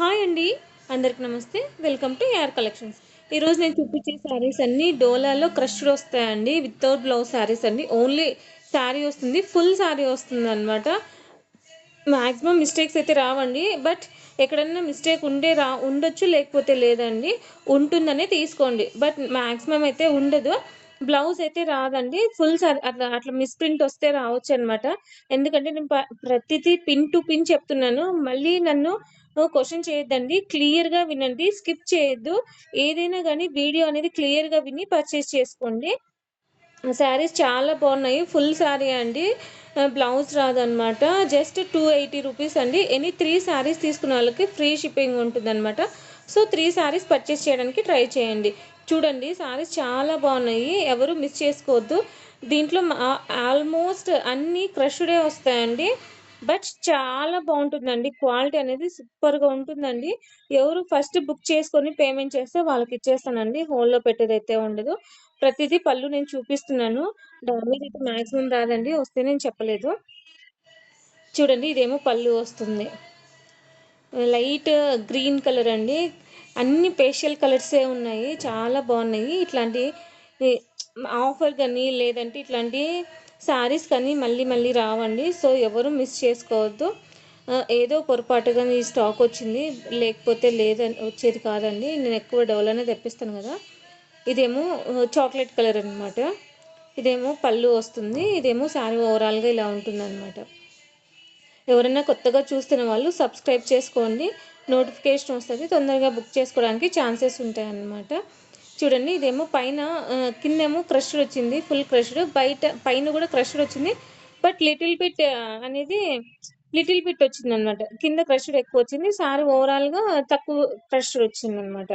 Hi అండి. అందరికి నమస్తే. Welcome to AR collections. ఈరోజు నేను చూపించే శారీస్ అన్నీ డోలాలో క్రష్డ్ వస్తాయండి. వితౌట్ బ్లౌజ్ శారీస్ అండి. ఓన్లీ శారీ వస్తుంది, ఫుల్ శారీ వస్తుంది అనమాట. మ్యాక్సిమం మిస్టేక్స్ అయితే రావండి. బట్ ఎక్కడన్నా మిస్టేక్ ఉండొచ్చు, లేకపోతే లేదండి. ఉంటుందనే తీసుకోండి, బట్ మ్యాక్సిమం అయితే ఉండదు. బ్లౌజ్ అయితే రాదండి. ఫుల్ సారీ అట్లా అట్లా మిస్ప్రింట్ వస్తే రావచ్చు అనమాట. ఎందుకంటే నేను ప్రతిదీ పిన్ టు పిన్ చెప్తున్నాను. మళ్ళీ నన్ను క్వశ్చన్ చేయొద్దండి. క్లియర్గా వినండి, స్కిప్ చేయొద్దు. ఏదైనా కానీ వీడియో అనేది క్లియర్గా విని పర్చేస్ చేసుకోండి. శారీస్ చాలా బాగున్నాయి. ఫుల్ శారీ అండి. బ్లౌజ్ రాదనమాట. జస్ట్ 280 రూపీస్ అండి. ఎనీ 3 శారీస్ తీసుకున్న వాళ్ళకి ఫ్రీ షిప్పింగ్ ఉంటుందన్నమాట. సో 3 శారీస్ పర్చేస్ చేయడానికి ట్రై చేయండి. చూడండి, శారీస్ చాలా బాగున్నాయి, ఎవరు మిస్ చేసుకోవద్దు. దీంట్లో ఆల్మోస్ట్ అన్నీ క్రష్డే వస్తాయండి. బట్ చాలా బాగుంటుందండి. క్వాలిటీ అనేది సూపర్గా ఉంటుందండి. ఎవరు ఫస్ట్ బుక్ చేసుకొని పేమెంట్ చేస్తే వాళ్ళకి ఇచ్చేస్తానండి. హోల్లో పెట్టేదైతే ఉండదు. ప్రతిదీ పళ్ళు నేను చూపిస్తున్నాను. డ్యామేజ్ అయితే మాక్సిమం రాదండి. వస్తే నేను చెప్పలేదు. చూడండి, ఇదేమో పళ్ళు వస్తుంది. లైట్ గ్రీన్ కలర్ అండి. అన్ని పేషియల్ కలర్సే ఉన్నాయి, చాలా బాగున్నాయి. ఇట్లాంటి ఆఫర్ కానీ లేదంటే ఇట్లాంటి శారీస్ కానీ మళ్ళీ మళ్ళీ రావండి. సో ఎవరు మిస్ చేసుకోవద్దు. ఏదో పొరపాటుగా ఈ స్టాక్ వచ్చింది, లేకపోతే లేదని వచ్చేది కాదండి. నేను ఎక్కువ డోలానే తెప్పిస్తాను కదా. ఇదేమో చాక్లెట్ కలర్ అనమాట. ఇదేమో పళ్ళు వస్తుంది. ఇదేమో శారీ ఓవరాల్గా ఇలా ఉంటుంది అనమాట. ఎవరైనా కొత్తగా చూస్తున్న వాళ్ళు సబ్స్క్రైబ్ చేసుకోండి, నోటిఫికేషన్ వస్తుంది. తొందరగా బుక్ చేసుకోవడానికి ఛాన్సెస్ ఉంటాయి అన్నమాట. చూడండి, ఇదేమో పైన కిందేమో క్రష్డ్ వచ్చింది, ఫుల్ క్రష్డ్. పైన కూడా క్రష్డ్ వచ్చింది, బట్ లిటిల్ బిట్ అనేది లిటిల్ బిట్ వచ్చింది అనమాట. కింద క్రష్డ్ ఎక్కువ వచ్చింది, సారీ ఓవరాల్గా తక్కువ క్రష్డ్ వచ్చింది అనమాట.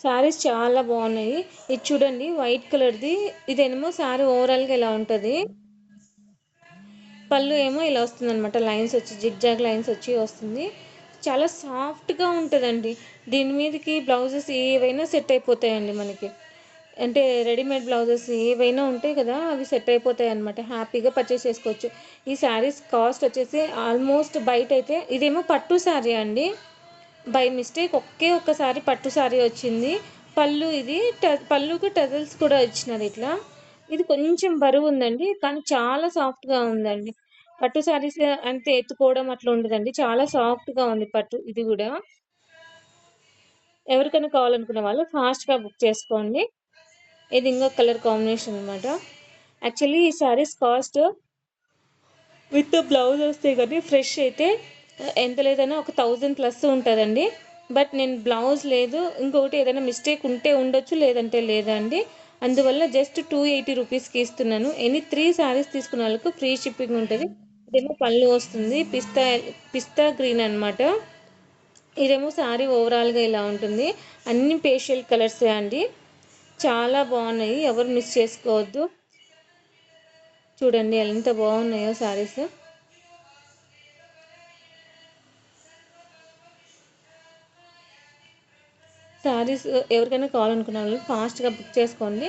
శారీస్ చాలా బాగున్నాయి. ఇది చూడండి, వైట్ కలర్ది. ఇదేమో శారీ ఓవరాల్గా ఇలా ఉంటుంది. పళ్ళు ఏమో ఇలా వస్తుంది అనమాట. లైన్స్ వచ్చి జిగ్జాగ్ లైన్స్ వచ్చి వస్తుంది. చాలా సాఫ్ట్గా ఉంటుందండి. దీని మీదకి బ్లౌజెస్ ఏవైనా సెట్ అయిపోతాయండి మనకి. అంటే రెడీమేడ్ బ్లౌజెస్ ఏవైనా ఉంటాయి కదా, అవి సెట్ అయిపోతాయి అనమాట. హ్యాపీగా పర్చేస్ చేసుకోవచ్చు. ఈ శారీస్ కాస్ట్ వచ్చేసి ఆల్మోస్ట్ బయట అయితే, ఇదేమో పట్టు శారీ అండి. బై మిస్టేక్ ఒక్కసారి పట్టు శారీ వచ్చింది. పళ్ళు ఇది పళ్ళుకు టజల్స్ కూడా ఇచ్చినారు ఇట్లా. ఇది కొంచెం బరువు ఉందండి, కానీ చాలా సాఫ్ట్గా ఉందండి. పట్టు శారీస్ అంతే ఎత్తుకోవడం అట్లా ఉండదండి. చాలా సాఫ్ట్గా ఉంది పట్టు. ఇది కూడా ఎవరికైనా కావాలనుకున్న వాళ్ళు ఫాస్ట్గా బుక్ చేసుకోండి. ఇది ఇంకో కలర్ కాంబినేషన్ అనమాట. యాక్చువల్లీ ఈ శారీస్ కాస్ట్ విత్ బ్లౌజ్ వస్తే కానీ ఫ్రెష్ అయితే ఎంత లేదన్నా ఒక 1000+ ఉంటుందండి. బట్ నేను బ్లౌజ్ లేదు, ఇంకొకటి ఏదైనా మిస్టేక్ ఉంటే ఉండొచ్చు, లేదంటే లేదండి. అందువల్ల జస్ట్ 280 రూపీస్కి ఇస్తున్నాను. ఎనీ 3 శారీస్ తీసుకున్న వాళ్ళకు ఫ్రీ షిప్పింగ్ ఉంటుంది. ఇదేమో పళ్ళు వస్తుంది, పిస్తా గ్రీన్ అనమాట. ఇదేమో శారీ ఓవరాల్గా ఇలా ఉంటుంది. అన్ని పేషియల్ కలర్సే అండి. చాలా బాగున్నాయి, ఎవరు మిస్ చేసుకోవద్దు. చూడండి ఎంత బాగున్నాయో శారీస్. శారీస్ ఎవరికైనా కావాలనుకున్న వాళ్ళు ఫాస్ట్గా బుక్ చేసుకోండి.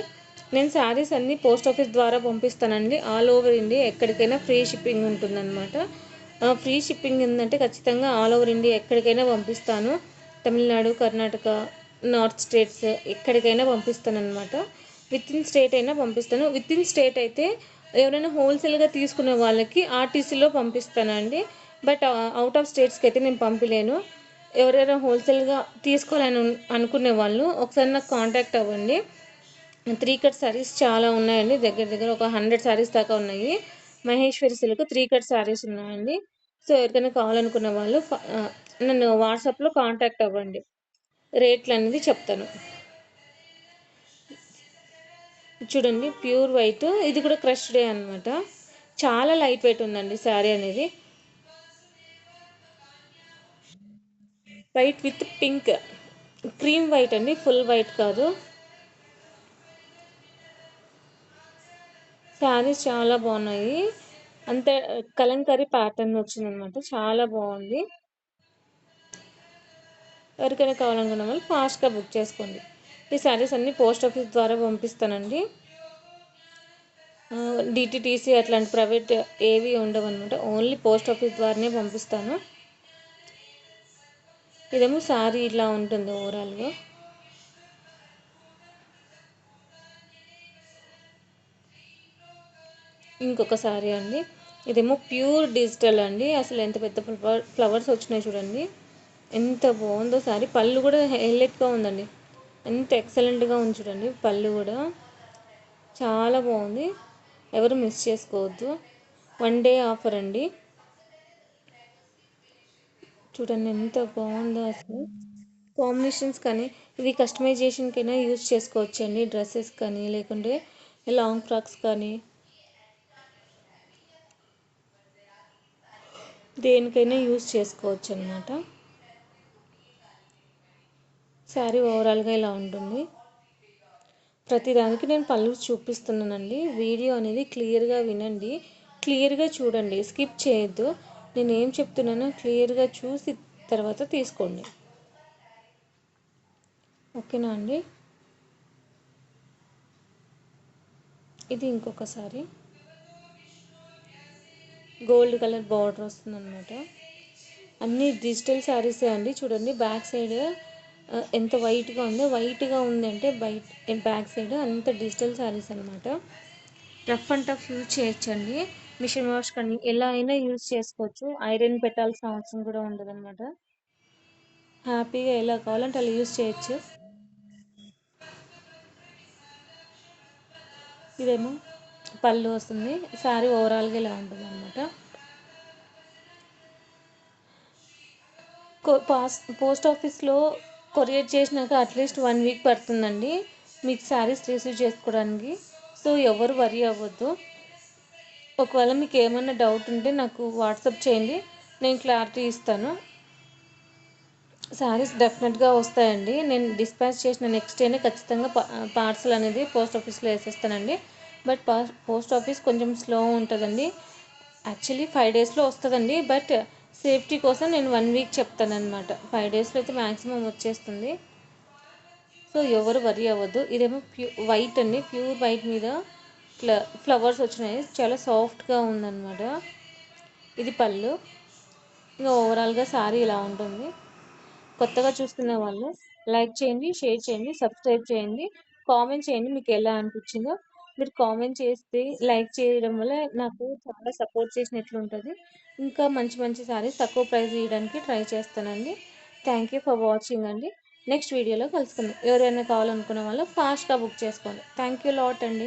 నేను శారీస్ అన్నీ పోస్ట్ ఆఫీస్ ద్వారా పంపిస్తానండి. ఆల్ ఓవర్ ఇండియా ఎక్కడికైనా ఫ్రీ షిప్పింగ్ ఉంటుందన్నమాట. ఫ్రీ షిప్పింగ్ ఏంటంటే ఖచ్చితంగా ఆల్ ఓవర్ ఇండియా ఎక్కడికైనా పంపిస్తాను. తమిళనాడు, కర్ణాటక, నార్త్ స్టేట్స్ ఎక్కడికైనా పంపిస్తాను అనమాట. విత్ ఇన్ స్టేట్ అయినా పంపిస్తాను. విత్ ఇన్ స్టేట్ అయితే ఎవరైనా హోల్సేల్గా తీసుకునే వాళ్ళకి ఆర్టీసీలో పంపిస్తానండి. బట్ అవుట్ ఆఫ్ స్టేట్స్కి అయితే నేను పంపలేను. ఎవరైనా హోల్సేల్గా తీసుకోవాలని అనుకునే వాళ్ళు ఒకసారి నాకు కాంటాక్ట్ అవ్వండి. 3 కట్ శారీస్ చాలా ఉన్నాయండి. దగ్గర దగ్గర ఒక 100 శారీస్ దాకా ఉన్నాయి. మహేశ్వరి సిల్క్ 3 కట్ శారీస్ ఉన్నాయండి. సో ఎవరికైనా కావాలనుకున్న వాళ్ళు నన్ను వాట్సాప్లో కాంటాక్ట్ అవ్వండి. రేట్లు అనేది చెప్తాను. చూడండి, ప్యూర్ వైట్. ఇది కూడా క్రష్డే అనమాట. చాలా లైట్ వెయిట్ ఉందండి శారీ అనేది. White with pink, cream white అండి, ఫుల్ వైట్ కాదు. శారీస్ చాలా బాగున్నాయి. అంతే కలంకారీ ప్యాటర్న్ వచ్చిందనమాట. చాలా బాగుంది. ఎవరికైనా కావాలనుకున్న వాళ్ళు ఫాస్ట్గా బుక్ చేసుకోండి. ఈ శారీస్ అన్నీ పోస్ట్ ఆఫీస్ ద్వారా పంపిస్తానండి. డిటిటీసీ అట్లాంటి ప్రైవేట్ ఏవి ఉండవు అనమాట. ఓన్లీ పోస్ట్ ఆఫీస్ ద్వారానే పంపిస్తాను. ఇదేమో శారీ ఇలా ఉంటుంది ఓవరాల్గా. ఇంకొక శారీ అండి, ఇదేమో ప్యూర్ డిజిటల్ అండి. అసలు ఎంత పెద్ద ఫ్లవర్స్ వచ్చినాయి చూడండి, ఎంత బాగుందో శారీ. పళ్ళు కూడా హైలైట్గా ఉందండి, ఎంత ఎక్సలెంట్గా ఉంది చూడండి. పళ్ళు కూడా చాలా బాగుంది, ఎవరు మిస్ చేసుకోవద్దు. 1 డే ఆఫర్ అండి. చూడండి ఎంత బాగుందో అసలు. కాంబినేషన్స్ కానీ ఇవి కస్టమైజేషన్కైనా యూజ్ చేసుకోవచ్చు అండి, డ్రెస్సెస్ కానీ లేకుంటే లాంగ్ ఫ్రాక్స్ కానీ దేనికైనా యూజ్ చేసుకోవచ్చు అనమాట. శారీ ఓవరాల్గా ఇలా ఉంటుంది. ప్రతిదానికి నేను పళ్ళు చూపిస్తున్నానండి. వీడియో అనేది క్లియర్గా వినండి, క్లియర్గా చూడండి, స్కిప్ చేయొద్దు. నేను ఏం చెప్తున్నానో క్లియర్గా చూసి తర్వాత తీసుకోండి, ఓకేనా అండి. ఇది ఇంకొక సారీ, గోల్డ్ కలర్ బార్డర్ వస్తుంది అనమాట. అన్నీ డిజిటల్ శారీసే అండి. చూడండి బ్యాక్ సైడ్ ఎంత వైట్గా ఉంది అంటే బ్యాక్ సైడ్ అంత డిజిటల్ శారీస్ అనమాట. రఫ్ అండ్ టఫ్ యూజ్ చేయొచ్చండి, మిషన్ వాష్ కానీ ఎలా అయినా యూజ్ చేసుకోవచ్చు. ఐరన్ పెట్టాల్సిన అవసరం కూడా ఉండదు అనమాట. హ్యాపీగా ఎలా కావాలంటే అలా యూజ్ చేయొచ్చు. ఇదేమో పళ్ళు వస్తుంది, శారీ ఓవరాల్గా ఇలా ఉంటుంది అనమాట. పోస్ట్ ఆఫీస్లో కొరియర్ చేసినాక అట్లీస్ట్ 1 వీక్ పడుతుందండి మీకు శారీస్ రిసీవ్ చేసుకోవడానికి. సో ఎవరు వరీ అవ్వద్దు. ఒకవేళ మీకు ఏమైనా డౌట్ ఉంటే నాకు వాట్సాప్ చేయండి, నేను క్లారిటీ ఇస్తాను. శారీస్ డెఫినెట్గా వస్తాయండి. నేను డిస్పాచ్ చేసిన నెక్స్ట్ డేనే ఖచ్చితంగా పార్సల్ అనేది పోస్ట్ ఆఫీస్లో వేసేస్తానండి. బట్ పోస్ట్ ఆఫీస్ కొంచెం స్లో ఉంటుందండి. యాక్చువల్లీ 5 డేస్లో వస్తుందండి, బట్ సేఫ్టీ కోసం నేను 1 వీక్ చెప్తానమాట. 5 డేస్లో అయితే మ్యాక్సిమం వచ్చేస్తుంది. సో ఎవరు వరీ అవ్వద్దు. ఇదేమో వైట్ అండి, ప్యూర్ వైట్ మీద ఫ్లవర్స్ వచ్చినాయి, చాలా సాఫ్ట్గా ఉందన్నమాట. ఇది పళ్ళు. ఇంకా ఓవరాల్గా శారీ ఇలా ఉంటుంది. కొత్తగా చూస్తున్న వాళ్ళు లైక్ చేయండి, షేర్ చేయండి, సబ్స్క్రైబ్ చేయండి, కామెంట్ చేయండి మీకు ఎలా అనిపించిందో. మీరు కామెంట్ చేస్తే, లైక్ చేయడం వల్ల నాకు చాలా సపోర్ట్ చేసినట్లు ఉంటుంది. ఇంకా మంచి మంచి సారీస్ తక్కువ ప్రైస్ ఇవ్వడానికి ట్రై చేస్తానండి. థ్యాంక్ యూ ఫర్ వాచింగ్ అండి. నెక్స్ట్ వీడియోలో కలుసుకుందాం. ఎవరైనా కావాలనుకున్న వాళ్ళు ఫాస్ట్గా బుక్ చేసుకోండి. థ్యాంక్ యూ లాట్ అండి.